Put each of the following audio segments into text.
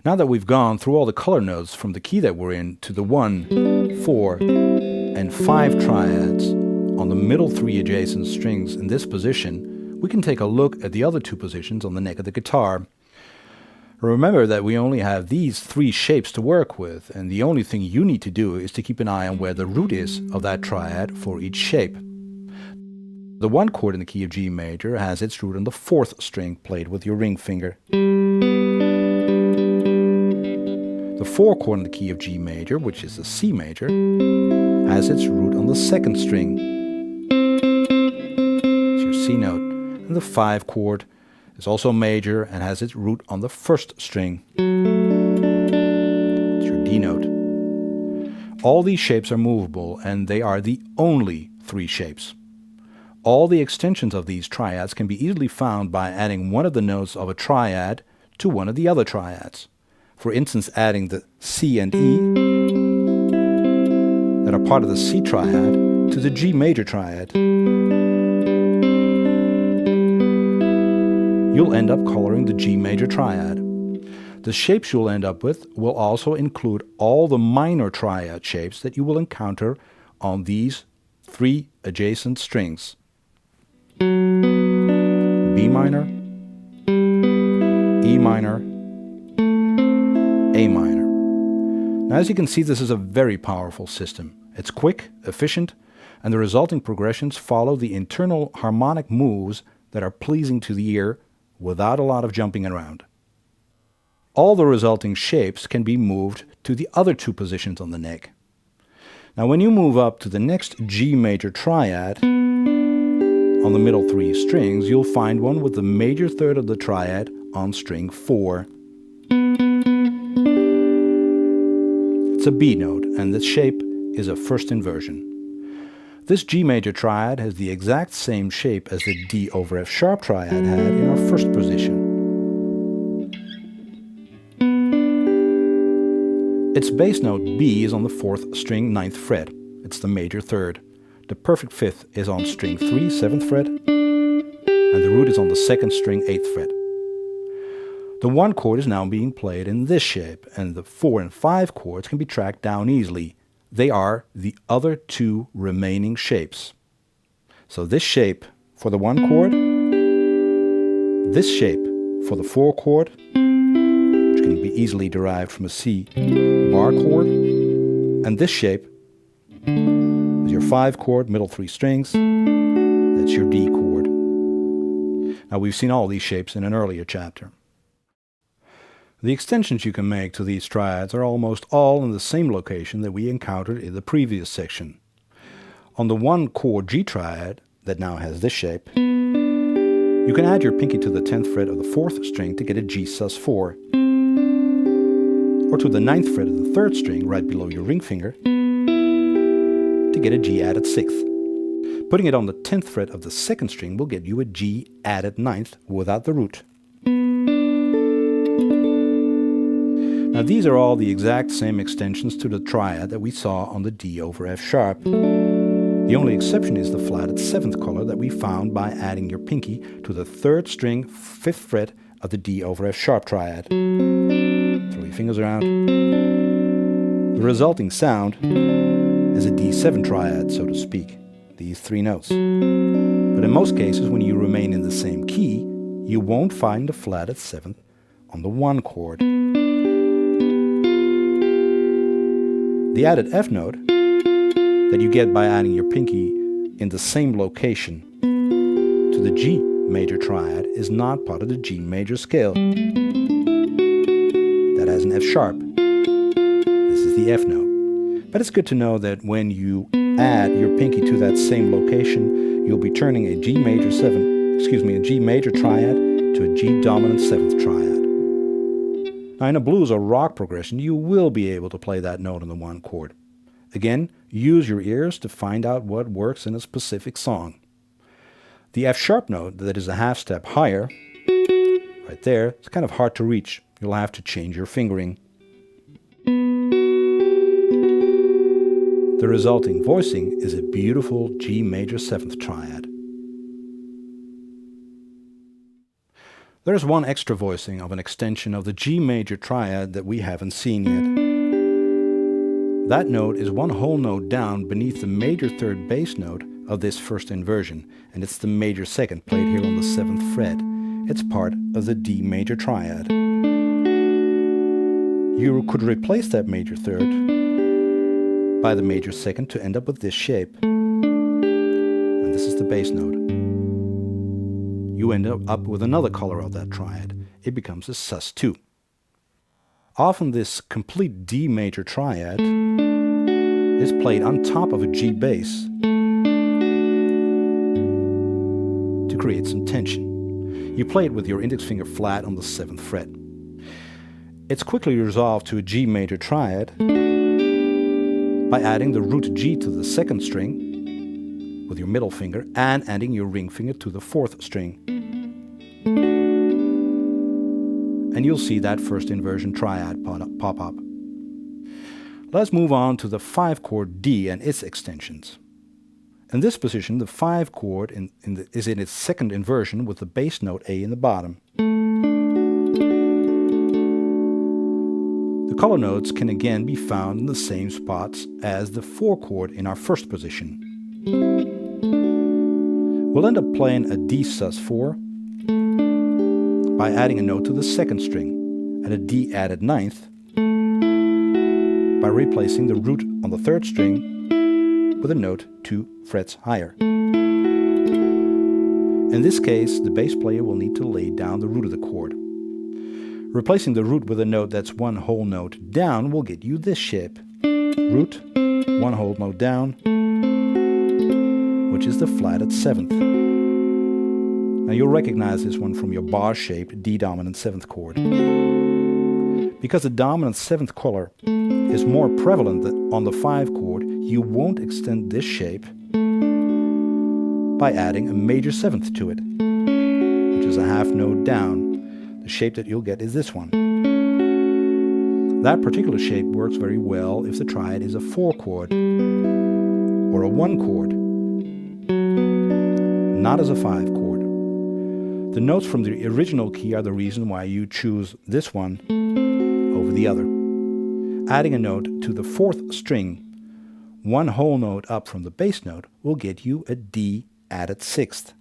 Now that we've gone through all the color notes from the key that we're in to the 1, 4, and 5 triads on the middle 3 adjacent strings in this position, we can take a look at the other 2 positions on the neck of the guitar. Remember that we only have these 3 shapes to work with, and the only thing you need to do is to keep an eye on where the root is of that triad for each shape. The 1 chord in the key of G major has its root on the 4th string played with your ring finger. The 4 chord in the key of G major, which is the C major, has its root on the 2nd string. It's your C note. And the 5 chord is also major and has its root on the 1st string. It's your D note. All these shapes are movable, and they are the only 3 shapes. All the extensions of these triads can be easily found by adding one of the notes of a triad to one of the other triads. For instance, adding the C and E that are part of the C triad to the G major triad. You'll end up coloring the G major triad. The shapes you'll end up with will also include all the minor triad shapes that you will encounter on these 3 adjacent strings. B minor, E minor, A minor. Now, as you can see, this is a very powerful system. It's quick, efficient, and the resulting progressions follow the internal harmonic moves that are pleasing to the ear without a lot of jumping around. All the resulting shapes can be moved to the other 2 positions on the neck. Now, when you move up to the next G major triad, on the middle 3 strings, you'll find one with the major third of the triad on string 4. It's a B note, and this shape is a first inversion. This G major triad has the exact same shape as the D over F sharp triad had in our first position. Its bass note B is on the 4th string 9th fret. It's the major third. The perfect 5th is on string 3 7th fret, and the root is on the 2nd string 8th fret. The 1 chord is now being played in this shape, and the 4 and 5 chords can be tracked down easily. They are the other 2 remaining shapes. So this shape for the 1 chord, this shape for the 4 chord, which can be easily derived from a C bar chord, and this shape is your 5 chord, middle 3 strings, that's your D chord. Now, we've seen all these shapes in an earlier chapter. The extensions you can make to these triads are almost all in the same location that we encountered in the previous section. On the 1 chord G triad, that now has this shape, you can add your pinky to the 10th fret of the 4th string to get a G sus4, or to the 9th fret of the 3rd string right below your ring finger to get a G added 6th. Putting it on the 10th fret of the 2nd string will get you a G added 9th without the root. Now, these are all the exact same extensions to the triad that we saw on the D over F sharp. The only exception is the flatted 7th color that we found by adding your pinky to the 3rd string 5th fret of the D over F sharp triad. Throw your fingers around. The resulting sound is a D7 triad, so to speak, these 3 notes. But in most cases, when you remain in the same key, you won't find the flatted 7th on the 1 chord. The added F note that you get by adding your pinky in the same location to the G major triad is not part of the G major scale. That has an F sharp. This is the F note. But it's good to know that when you add your pinky to that same location, you'll be turning a G major triad to a G dominant 7th triad. Now, in a blues or rock progression, you will be able to play that note on the 1 chord. Again, use your ears to find out what works in a specific song. The F sharp note that is a half step higher, right there, it's kind of hard to reach. You'll have to change your fingering. The resulting voicing is a beautiful G major 7th triad. There's one extra voicing of an extension of the G major triad that we haven't seen yet. That note is one whole note down beneath the major third bass note of this first inversion, and it's the major second played here on the 7th fret. It's part of the D major triad. You could replace that major third by the major second to end up with this shape. And this is the bass note. You end up with another color of that triad. It becomes a sus2. Often this complete D major triad is played on top of a G bass to create some tension. You play it with your index finger flat on the 7th fret. It's quickly resolved to a G major triad by adding the root G to the 2nd string with your middle finger and adding your ring finger to the 4th string. And you'll see that first inversion triad pop up. Let's move on to the 5 chord D and its extensions. In this position, the 5 chord is in its 2nd inversion with the bass note A in the bottom. The color notes can again be found in the same spots as the 4 chord in our first position. We'll end up playing a D sus4 by adding a note to the 2nd string and a D added 9th by replacing the root on the 3rd string with a note 2 frets higher. In this case, the bass player will need to lay down the root of the chord. Replacing the root with a note that's one whole note down will get you this shape. Root, one whole note down, which is the flatted 7th. Now you'll recognize this one from your bar-shaped D dominant 7th chord. Because the dominant 7th color is more prevalent on the 5 chord, you won't extend this shape by adding a major 7th to it, which is a half note down. The shape that you'll get is this one. That particular shape works very well if the triad is a 4 chord or a 1 chord, not as a 5 chord. The notes from the original key are the reason why you choose this one over the other. Adding a note to the 4th string, one whole note up from the bass note, will get you a D added 6th.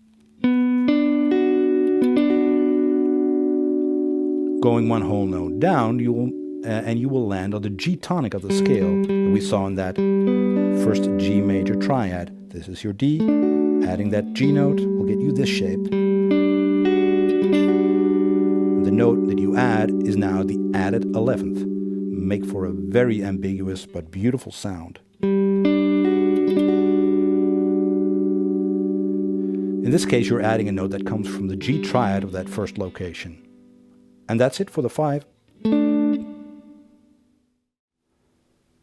Going one whole note down, you will land on the G tonic of the scale that we saw in that first G major triad. This is your D. Adding that G note will get you this shape. The note that you add is now the added 11th. Make for a very ambiguous but beautiful sound. In this case, you're adding a note that comes from the G triad of that first location. And that's it for the 5. The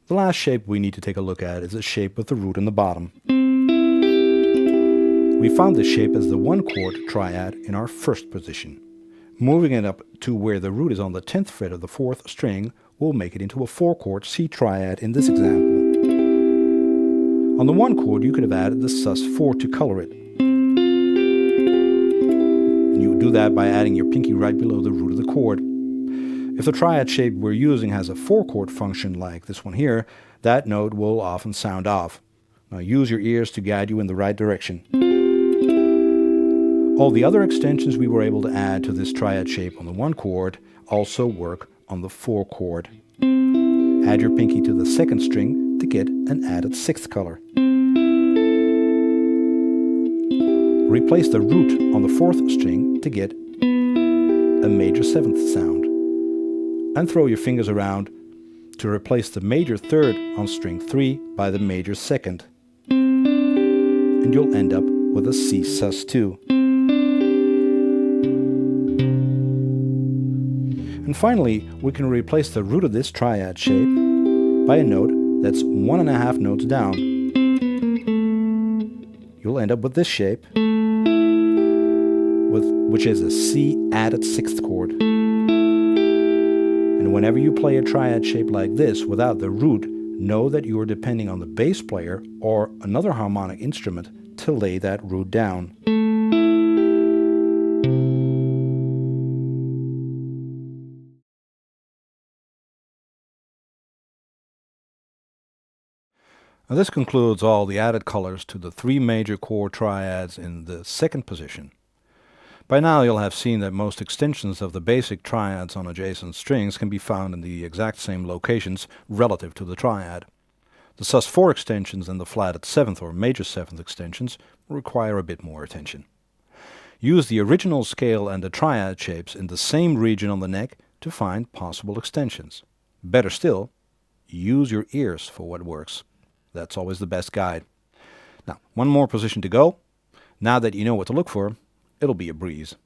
last shape we need to take a look at is the shape with the root in the bottom. We found this shape as the 1 chord triad in our first position. Moving it up to where the root is on the 10th fret of the 4th string will make it into a 4 chord C triad in this example. On the 1 chord you could have added the sus4 to color it. And you would do that by adding your pinky right below the root of the chord. If the triad shape we're using has a 4 chord function like this one here, that note will often sound off. Now use your ears to guide you in the right direction. All the other extensions we were able to add to this triad shape on the 1 chord also work on the 4 chord. Add your pinky to the 2nd string to get an added 6th color. Replace the root on the 4th string to get a major 7th sound. And throw your fingers around to replace the major 3rd on string 3 by the major 2nd. And you'll end up with a C sus2. And finally, we can replace the root of this triad shape by a note that's 1.5 notes down. You'll end up with this shape, which is a C added 6th chord. And whenever you play a triad shape like this without the root, know that you are depending on the bass player or another harmonic instrument to lay that root down. Now this concludes all the added colors to the three major chord triads in the second position. By now you'll have seen that most extensions of the basic triads on adjacent strings can be found in the exact same locations relative to the triad. The sus4 extensions and the flatted 7th or major 7th extensions require a bit more attention. Use the original scale and the triad shapes in the same region on the neck to find possible extensions. Better still, use your ears for what works. That's always the best guide. Now, one more position to go. Now that you know what to look for, it'll be a breeze.